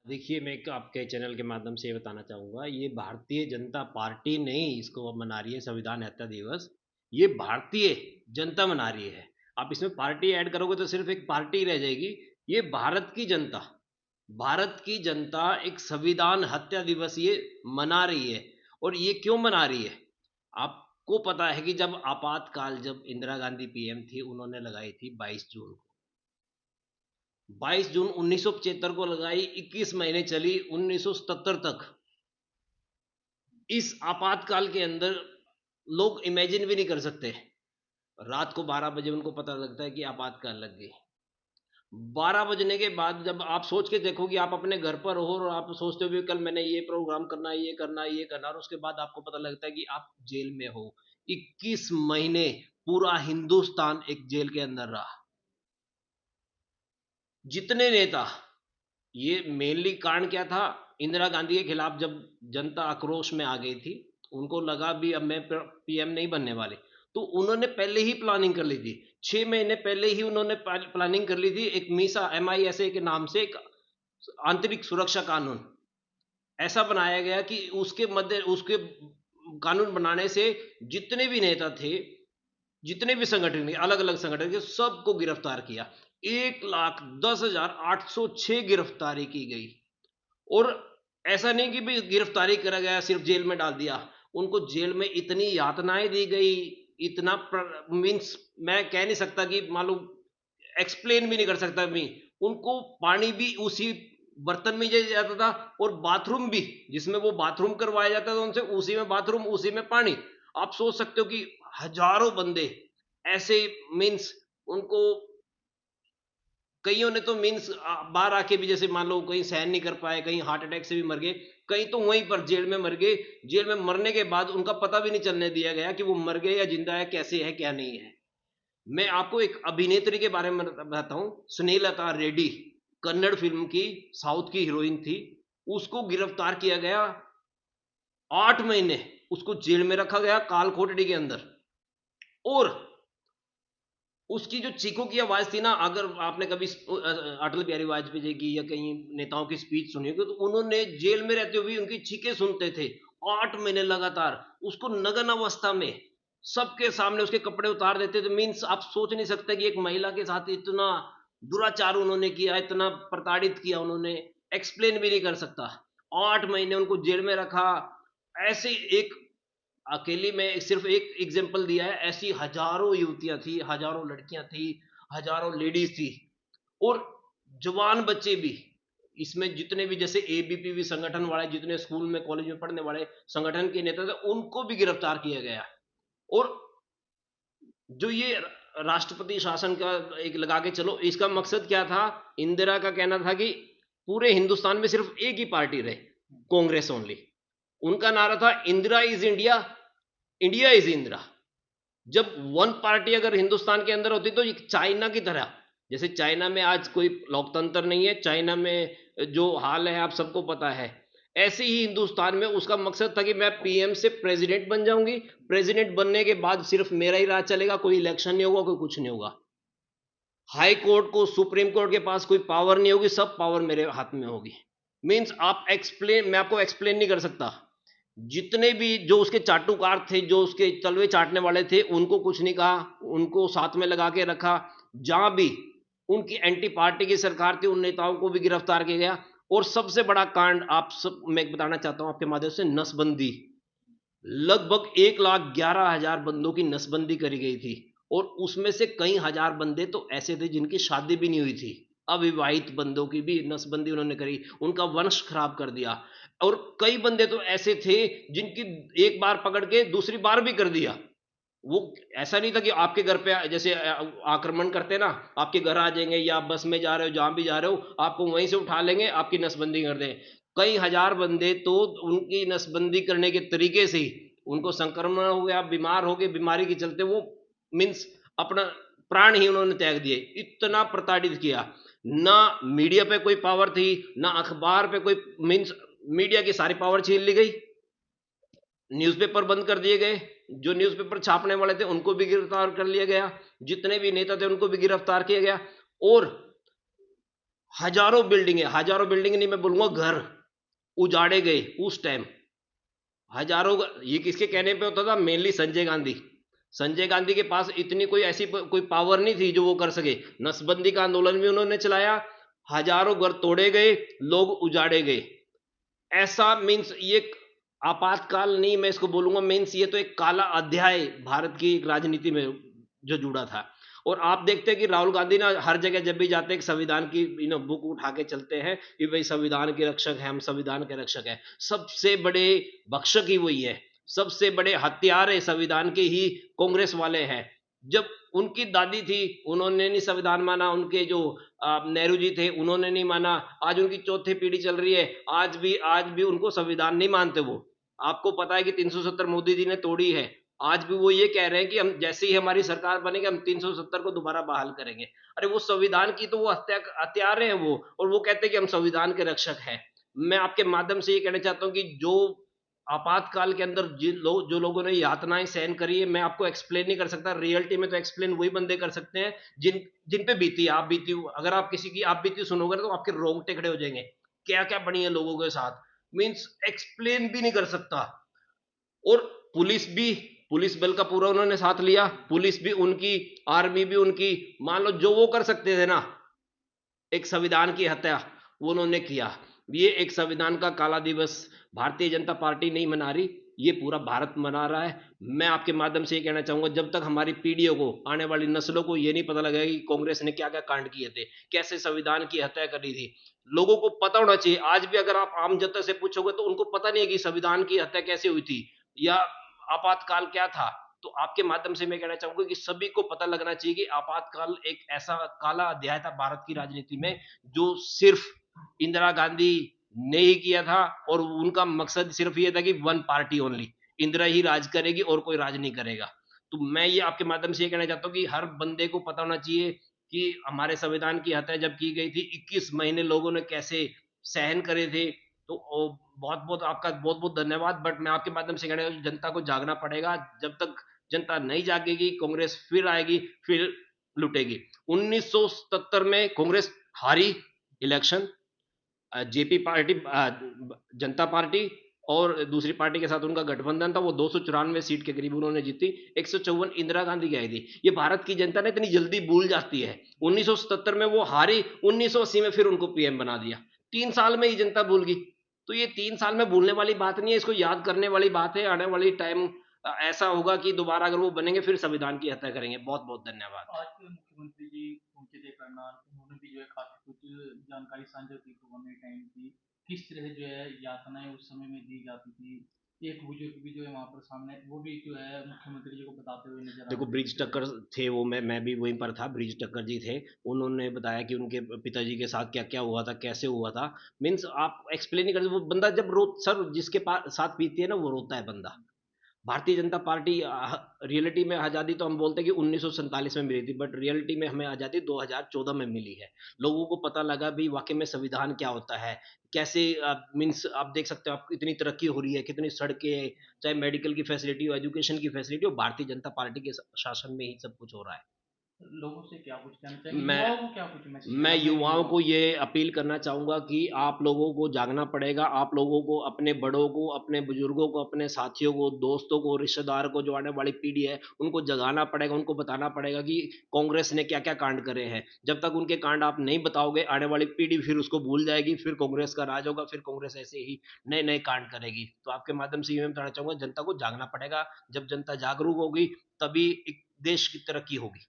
देखिए, मैं एक आपके चैनल के माध्यम से ये बताना चाहूँगा, ये भारतीय जनता पार्टी नहीं इसको मना रही है संविधान हत्या दिवस, ये भारतीय जनता मना रही है। आप इसमें पार्टी ऐड करोगे तो सिर्फ़ एक पार्टी रह जाएगी। ये भारत की जनता एक संविधान हत्या दिवस ये मना रही है। और ये क्यों मना रही है? आपको पता है कि जब आपातकाल जब इंदिरा गांधी पीएम थी, उन्होंने लगाई थी 22 जून को। 22 जून 1975 को लगाई, 21 महीने चली 1977 तक। इस आपातकाल के अंदर लोग इमेजिन भी नहीं कर सकते। रात को 12 बजे उनको पता लगता है कि आपातकाल लग गई। 12 बजने के बाद जब आप सोच के देखो कि आप अपने घर पर हो और आप सोचते हो भी कल मैंने ये प्रोग्राम करना है, ये करना है, ये करना है, और उसके बाद आपको पता लगता है कि आप जेल में हो। 21 महीने पूरा हिंदुस्तान एक जेल के अंदर रहा। जितने नेता, ये मेनली कारण क्या था? इंदिरा गांधी के खिलाफ जब जनता आक्रोश में आ गई थी, उनको लगा भी अब मैं पीएम नहीं बनने वाले, तो उन्होंने पहले ही प्लानिंग कर ली थी। 6 महीने पहले ही उन्होंने प्लानिंग कर ली थी। एक मीसा MISA के नाम से एक आंतरिक सुरक्षा कानून ऐसा बनाया गया कि उसके कानून बनाने से जितने भी नेता थे, जितने भी संगठन थे, अलग अलग संगठन के, सबको गिरफ्तार किया। 1,10,806 गिरफ्तारी की गई। और ऐसा नहीं कि भाई गिरफ्तारी करा गया सिर्फ जेल में डाल दिया, उनको जेल में इतनी यातनाएं दी गई, इतना मीन्स मैं कह नहीं सकता कि मालूम, एक्सप्लेन भी नहीं कर सकता मैं। उनको पानी भी उसी बर्तन में दिया जाता था, और बाथरूम भी, जिसमें वो बाथरूम करवाया जाता था उनसे, उसी में बाथरूम, उसी में पानी। आप सोच सकते हो कि हजारों बंदे ऐसे, मीन्स उनको, कईयों ने तो मीन्स बाहर आके भी, जैसे मान लो कहीं सहन नहीं कर पाए, कहीं हार्ट अटैक से भी मर गए, कहीं तो वहीं पर जेल में मर गए। जेल में मरने के बाद उनका पता भी नहीं चलने दिया गया कि वो मर गए या जिंदा है, कैसे है क्या नहीं है। मैं आपको एक अभिनेत्री के बारे में बताता हूँ, स्नेहलता रेड्डी, कन्नड़ फिल्म की साउथ की हीरोइन थी। उसको गिरफ्तार किया गया, 8 महीने उसको जेल में रखा गया, काल कोठड़ी के अंदर। और उसकी जो चीखों की आवाज थी ना, अगर आपने कभी अटल बिहारी वाजपेयी जी की या कहीं नेताओं की स्पीच सुनी होगी, तो उन्होंने जेल में रहते हुए उनकी चीखें सुनते थे 8 महीने लगातार। उसको नग्न अवस्था में सबके सामने उसके कपड़े उतार देते थे। मीन्स आप सोच नहीं सकते कि एक महिला के साथ इतना दुराचार उन्होंने किया, इतना प्रताड़ित किया उन्होंने, एक्सप्लेन भी नहीं कर सकता। 8 महीने उनको जेल में रखा। ऐसे एक, अकेली में सिर्फ एक एग्जांपल दिया है, ऐसी हजारों युवतियां थी, हजारों लड़कियां थी, हजारों लेडीज थी, और जवान बच्चे भी। इसमें जितने भी जैसे ABPV संगठन वाले, जितने स्कूल में कॉलेज में पढ़ने वाले संगठन के नेता थे, उनको भी गिरफ्तार किया गया। और जो ये राष्ट्रपति शासन का एक लगा के चलो, इसका मकसद क्या था? इंदिरा का कहना था कि पूरे हिंदुस्तान में सिर्फ एक ही पार्टी रहे, कांग्रेस ओनली। उनका नारा था Indira is India, India is Indira. जब वन पार्टी अगर हिंदुस्तान के अंदर होती तो ये चाइना की तरह, जैसे चाइना में आज कोई लोकतंत्र नहीं है, चाइना में जो हाल है आप सबको पता है, ऐसे ही हिंदुस्तान में उसका मकसद था कि मैं पीएम से प्रेसिडेंट बन जाऊंगी, प्रेसिडेंट बनने के बाद सिर्फ मेरा ही राज चलेगा, कोई इलेक्शन नहीं होगा, कोई कुछ नहीं होगा, हाई कोर्ट को, सुप्रीम कोर्ट के पास कोई पावर नहीं होगी, सब पावर मेरे हाथ में होगी। मीन्स आप एक्सप्लेन, मैं आपको एक्सप्लेन नहीं कर सकता। जितने भी जो उसके चाटुकार थे, जो उसके तलवे चाटने वाले थे, उनको कुछ नहीं कहा, उनको साथ में लगा के रखा। जहां भी उनकी एंटी पार्टी की सरकार थी, उन नेताओं को भी गिरफ्तार किया गया। और सबसे बड़ा कांड आप सब मैं बताना चाहता हूं आपके माध्यम से, नसबंदी। लगभग 1,11,000 बंदों की नसबंदी करी गई थी, और उसमें से कई हजार बंदे तो ऐसे थे जिनकी शादी भी नहीं हुई थी। अविवाहित बंदों की भी नसबंदी उन्होंने करी, उनका वंश खराब कर दिया। और कई बंदे तो ऐसे थे जिनकी एक बार पकड़ के दूसरी बार भी कर दिया। वो ऐसा नहीं था कि आपके घर पे जैसे आक्रमण करते ना, आपके घर आ जाएंगे, या आप बस में जा रहे हो, जहां भी जा रहे हो, आपको वहीं से उठा लेंगे, आपकी नसबंदी कर दें। कई हजार बंदे तो उनकी नसबंदी करने के तरीके से ही उनको संक्रमण हो गया, बीमार हो गए, बीमारी के चलते वो मीन्स अपना प्राण ही उन्होंने त्याग दिए। इतना प्रताड़ित किया। ना मीडिया पे कोई पावर थी, ना अखबार पे कोई, मीन्स मीडिया की सारी पावर छीन ली गई, न्यूज़पेपर बंद कर दिए गए, जो न्यूज़पेपर छापने वाले थे उनको भी गिरफ्तार कर लिया गया, जितने भी नेता थे उनको भी गिरफ्तार किया गया। और हजारों बिल्डिंग नहीं, मैं बोलूंगा घर उजाड़े गए उस टाइम। हजारों, ये किसके कहने पे होता था? मेनली संजय गांधी। संजय गांधी के पास इतनी कोई ऐसी कोई पावर नहीं थी जो वो कर सके। नसबंदी का आंदोलन भी उन्होंने चलाया, हजारों घर तोड़े गए, लोग उजाड़े गए। ऐसा मीन्स ये आपातकाल नहीं मैं इसको बोलूंगा, मीन्स ये तो एक काला अध्याय भारत की राजनीति में जो जुड़ा था। और आप देखते हैं कि राहुल गांधी ना हर जगह जब भी जाते हैं संविधान की बुक उठा के चलते हैं कि भाई संविधान के रक्षक हैं, हम संविधान के रक्षक हैं। सबसे बड़े भक्षक ही वही है, सबसे बड़े हत्यारे संविधान के ही कांग्रेस वाले हैं। जब उनकी दादी थी उन्होंने नहीं संविधान माना, उनके जो नेहरू जी थे उन्होंने नहीं माना, आज उनकी चौथी पीढ़ी चल रही है, आज भी उनको संविधान नहीं मानते वो। आपको पता है कि 370 मोदी जी ने तोड़ी है, आज भी वो ये कह रहे हैं कि हम जैसे ही हमारी सरकार बनेगी हम 370 को दोबारा बहाल करेंगे। अरे वो संविधान की तो वो हत्यारे हैं वो, और वो कहते हैं कि हम संविधान के रक्षक हैं। मैं आपके माध्यम से ये कहना चाहता हूँ कि जो आपातकाल के अंदर जो लोगों ने यातनाएं सहन करी है, मैं आपको एक्सप्लेन नहीं कर सकता। रियलिटी में तो एक्सप्लेन वही बंदे कर सकते हैं जिन जिन पे बीती आप बीती। अगर आप किसी की आप बीती सुनोगे तो आपके रोंगटे खड़े हो जाएंगे, क्या क्या बनी है लोगों के साथ, मीन्स एक्सप्लेन भी नहीं कर सकता। और पुलिस भी, पुलिस बल का पूरा उन्होंने साथ लिया, पुलिस भी उनकी, आर्मी भी उनकी। मान लो जो वो कर सकते थे ना, एक संविधान की हत्या, वो उन्होंने किया। ये एक संविधान का काला दिवस भारतीय जनता पार्टी नहीं मना रही, ये पूरा भारत मना रहा है। मैं आपके माध्यम से ये कहना चाहूंगा, जब तक हमारी पीढ़ियों को, आने वाली नस्लों को ये नहीं पता लगेगा कि कांग्रेस ने क्या क्या कांड किए थे, कैसे संविधान की हत्या करी थी, लोगों को पता होना चाहिए। आज भी अगर आप आम जनता से पूछोगे तो उनको पता नहीं है कि संविधान की हत्या कैसे हुई थी या आपातकाल क्या था। तो आपके माध्यम से मैं कहना चाहूंगा कि सभी को पता लगना चाहिए कि आपातकाल एक ऐसा काला अध्याय था भारत की राजनीति में, जो सिर्फ इंदिरा गांधी ने ही किया था। और उनका मकसद सिर्फ ये था कि वन पार्टी ओनली, इंदिरा ही राज करेगी और कोई राज नहीं करेगा। तो मैं ये आपके माध्यम से ये कहना चाहता हूँ कि हर बंदे को पता होना चाहिए कि हमारे संविधान की हत्या जब की गई थी, 21 महीने लोगों ने कैसे सहन करे थे। तो बहुत बहुत आपका बहुत बहुत धन्यवाद। बट मैं आपके माध्यम से कहना चाहूँ, जनता को जागना पड़ेगा। जब तक जनता नहीं जागेगी, कांग्रेस फिर आएगी, फिर लुटेगी। 1977 में कांग्रेस हारी इलेक्शन, जेपी पार्टी, जनता पार्टी और दूसरी पार्टी के साथ उनका गठबंधन था, वो 294 सीट के करीब उन्होंने जीती। 154 इंदिरा गांधी की आई थी। ये भारत की जनता ने इतनी जल्दी भूल जाती है। 1977 में वो हारी, 1980 में फिर उनको पीएम बना दिया। 3 साल में ही जनता भूल गई। तो ये 3 साल में भूलने वाली बात नहीं है, इसको याद करने वाली बात है। आने वाली टाइम ऐसा होगा कि दोबारा अगर वो बनेंगे फिर संविधान की हत्या करेंगे। बहुत बहुत धन्यवाद। आज के मुख्यमंत्री जी पहुंचे थे करनाल, उन्होंने भी जो है काफी कुछ जानकारी साझा की कोरोना टाइम की, किस तरह जो है यातनाएं उस समय में दी जाती थी। एक बुजुर्ग भी जो है वहां पर सामने, वो भी जो है मुख्यमंत्री जी को बताते हुए नजर आ देखो, रहे ब्रिज थे। टक्कर थे वो, मैं भी वहीं पर था, ब्रिज टक्कर जी थे। उन्होंने बताया कि उनके पिताजी के साथ क्या क्या हुआ था, कैसे हुआ था। मीन्स आप एक्सप्लेन नहीं कर सकते। वो बंदा जब रो, सर जिसके पास साथ बीती है ना वो रोता है बंदा। भारतीय जनता पार्टी, रियलिटी में आज़ादी तो हम बोलते हैं कि 1947 में मिली थी, बट रियलिटी में हमें आज़ादी 2014 में मिली है। लोगों को पता लगा भी वाकई में संविधान क्या होता है, कैसे मीन्स आप देख सकते हो, आप इतनी तरक्की हो रही है, कितनी सड़कें, चाहे मेडिकल की फैसिलिटी हो, एजुकेशन की फैसिलिटी हो, भारतीय जनता पार्टी के शासन में ही सब कुछ हो रहा है। लोगों से क्या कुछ कहना चाहेंगे, मैं युवाओं को क्या कुछ मैसेज मैं देना चाहेंगे युवाओं युवाओं को को? ये अपील करना चाहूँगा कि आप लोगों को जागना पड़ेगा। आप लोगों को अपने बड़ों को, अपने बुजुर्गों को, अपने साथियों को, दोस्तों को, रिश्तेदार को, जो आने वाली पीढ़ी है उनको जगाना पड़ेगा। उनको बताना पड़ेगा कि कांग्रेस ने क्या-क्या कांड करे हैं। जब तक उनके कांड आप नहीं बताओगे, आने वाली पीढ़ी फिर उसको भूल जाएगी, फिर कांग्रेस का राज होगा, फिर कांग्रेस ऐसे ही नए-नए कांड करेगी। तो आपके माध्यम से ये मैं बताना चाहूँगा, जनता को जागना पड़ेगा। जब जनता जागरूक होगी तभी एक देश की तरक्की होगी।